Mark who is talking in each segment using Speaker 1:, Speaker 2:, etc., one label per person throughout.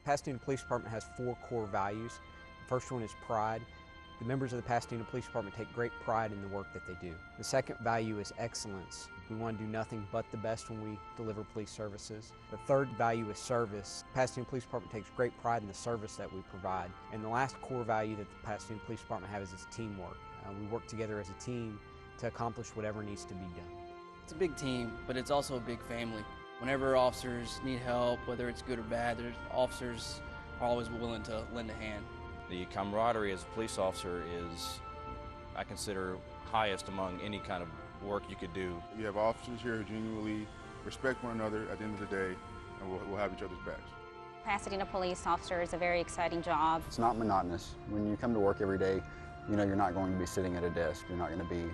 Speaker 1: Pasadena Police Department has 4 core values. The first one is pride. The members of the Pasadena Police Department take great pride in the work that they do. The second value is excellence. We want to do nothing but the best when we deliver police services. The third value is service. The Pasadena Police Department takes great pride in the service that we provide. And the last core value that the Pasadena Police Department has is teamwork. We work together as a team to accomplish whatever needs to be done.
Speaker 2: It's a big team, but it's also a big family. Whenever officers need help, whether it's good or bad, officers are always willing to lend a hand.
Speaker 3: The camaraderie as a police officer is, I consider, highest among any kind of work you could do.
Speaker 4: You have officers here who genuinely respect one another at the end of the day, and we'll have each other's backs.
Speaker 5: Pasadena police officer is a very exciting job.
Speaker 6: It's not monotonous. When you come to work every day, you know you're not going to be sitting at a desk. You're not going to be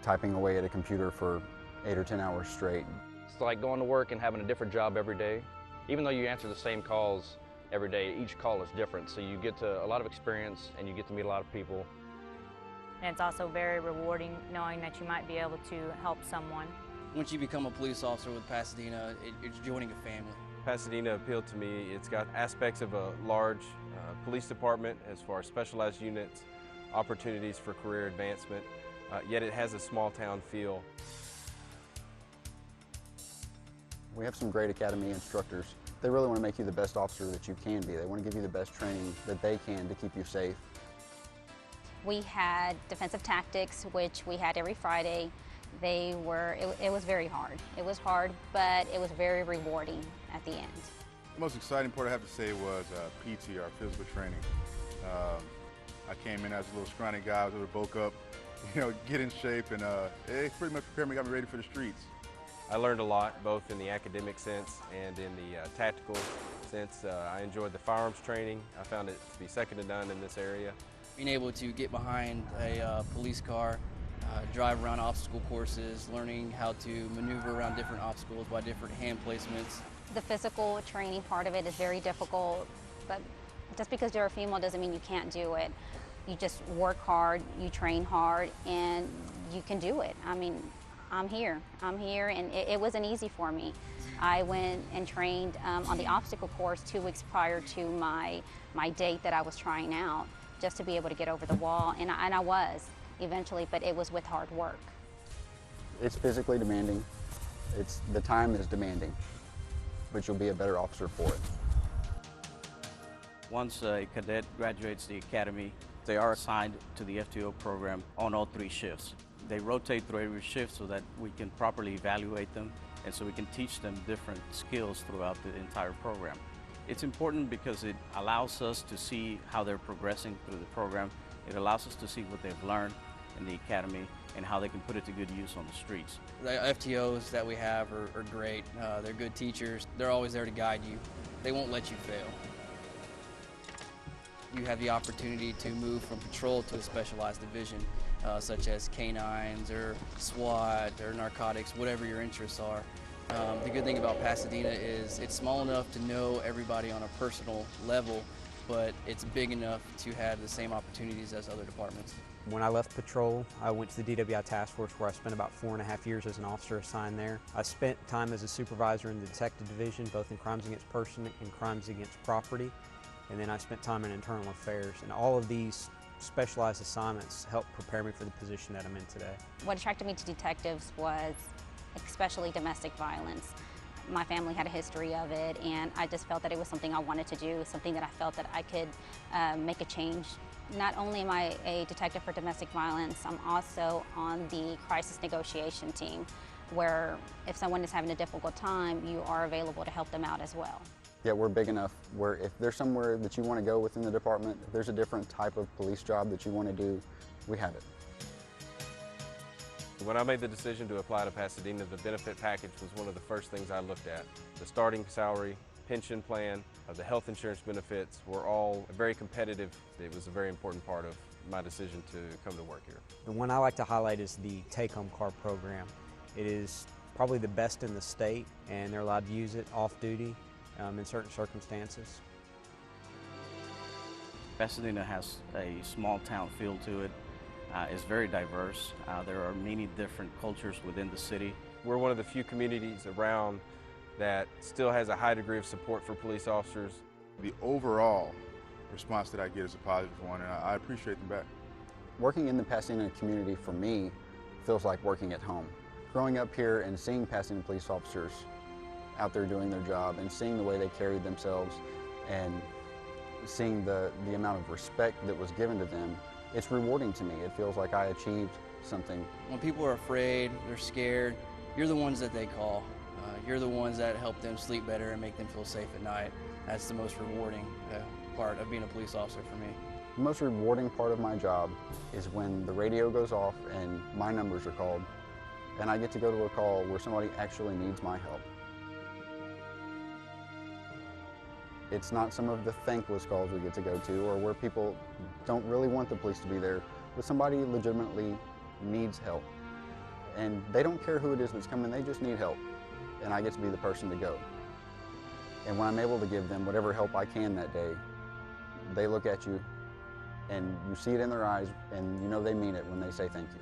Speaker 6: typing away at a computer for 8 or 10 hours straight.
Speaker 3: It's like going to work and having a different job every day. Even though you answer the same calls every day, each call is different, so you get to a lot of experience and you get to meet a lot of people.
Speaker 7: And it's also very rewarding knowing that you might be able to help someone.
Speaker 2: Once you become a police officer with Pasadena, it's joining a family.
Speaker 8: Pasadena appealed to me. It's got aspects of a large police department as far as specialized units, opportunities for career advancement, yet it has a small town feel.
Speaker 6: We have some great academy instructors. They really want to make you the best officer that you can be. They want to give you the best training that they can to keep you safe.
Speaker 5: We had defensive tactics, which we had every Friday. It was very hard. It was hard, but it was very rewarding at the end.
Speaker 4: The most exciting part I have to say was PT, our physical training. I came in as a little scrawny guy. I was able to bulk up, get in shape, and it pretty much prepared me, got me ready for the streets.
Speaker 8: I learned a lot, both in the academic sense and in the tactical sense. I enjoyed the firearms training. I found it to be second to none in this area.
Speaker 2: Being able to get behind a police car, drive around obstacle courses, learning how to maneuver around different obstacles by different hand placements.
Speaker 5: The physical training part of it is very difficult, but just because you're a female doesn't mean you can't do it. You just work hard, you train hard, and you can do it. I mean, I'm here, and it wasn't easy for me. I went and trained on the obstacle course 2 weeks prior to my date that I was trying out, just to be able to get over the wall, and I was eventually, but it was with hard work.
Speaker 6: It's physically demanding. The time is demanding, but you'll be a better officer for it.
Speaker 9: Once a cadet graduates the academy, they are assigned to the FTO program on all 3 shifts. They rotate through every shift so that we can properly evaluate them and so we can teach them different skills throughout the entire program. It's important because it allows us to see how they're progressing through the program. It allows us to see what they've learned in the academy and how they can put it to good use on the streets.
Speaker 2: The FTOs that we have are great. They're good teachers. They're always there to guide you. They won't let you fail. You have the opportunity to move from patrol to a specialized division, such as canines or SWAT or narcotics, whatever your interests are. The good thing about Pasadena is it's small enough to know everybody on a personal level, but it's big enough to have the same opportunities as other departments.
Speaker 1: When I left patrol, I went to the DWI task force where I spent about 4.5 years as an officer assigned there. I spent time as a supervisor in the detective division, both in crimes against person and crimes against property. And then I spent time in internal affairs, and all of these specialized assignments helped prepare me for the position that I'm in today.
Speaker 5: What attracted me to detectives was especially domestic violence. My family had a history of it, and I just felt that it was something I wanted to do, something that I felt that I could make a change. Not only am I a detective for domestic violence, I'm also on the crisis negotiation team, where if someone is having a difficult time, you are available to help them out as well.
Speaker 6: Yeah, we're big enough where if there's somewhere that you want to go within the department, if there's a different type of police job that you want to do, we have it.
Speaker 8: When I made the decision to apply to Pasadena, the benefit package was one of the first things I looked at. The starting salary, pension plan, the health insurance benefits were all very competitive. It was a very important part of my decision to come to work here.
Speaker 1: The one I like to highlight is the take-home car program. It is probably the best in the state, and they're allowed to use it off-duty in certain circumstances.
Speaker 9: Pasadena has a small town feel to it. It's very diverse. There are many different cultures within the city.
Speaker 8: We're one of the few communities around that still has a high degree of support for police officers.
Speaker 4: the overall response that I get is a positive one, and I appreciate them back.
Speaker 6: Working in the Pasadena community for me feels like working at home. Growing up here and seeing Pasadena police officers out there doing their job and seeing the way they carried themselves and seeing the amount of respect that was given to them, it's rewarding to me. It feels like I achieved something.
Speaker 2: When people are afraid, they're scared, you're the ones that they call. You're the ones that help them sleep better and make them feel safe at night. That's the most rewarding part of being a police officer for me.
Speaker 6: The most rewarding part of my job is when the radio goes off and my numbers are called, and I get to go to a call where somebody actually needs my help. It's not some of the thankless calls we get to go to or where people don't really want the police to be there, but somebody legitimately needs help. And they don't care who it is that's coming, they just need help. And I get to be the person to go. And when I'm able to give them whatever help I can that day, they look at you and you see it in their eyes and you know they mean it when they say thank you.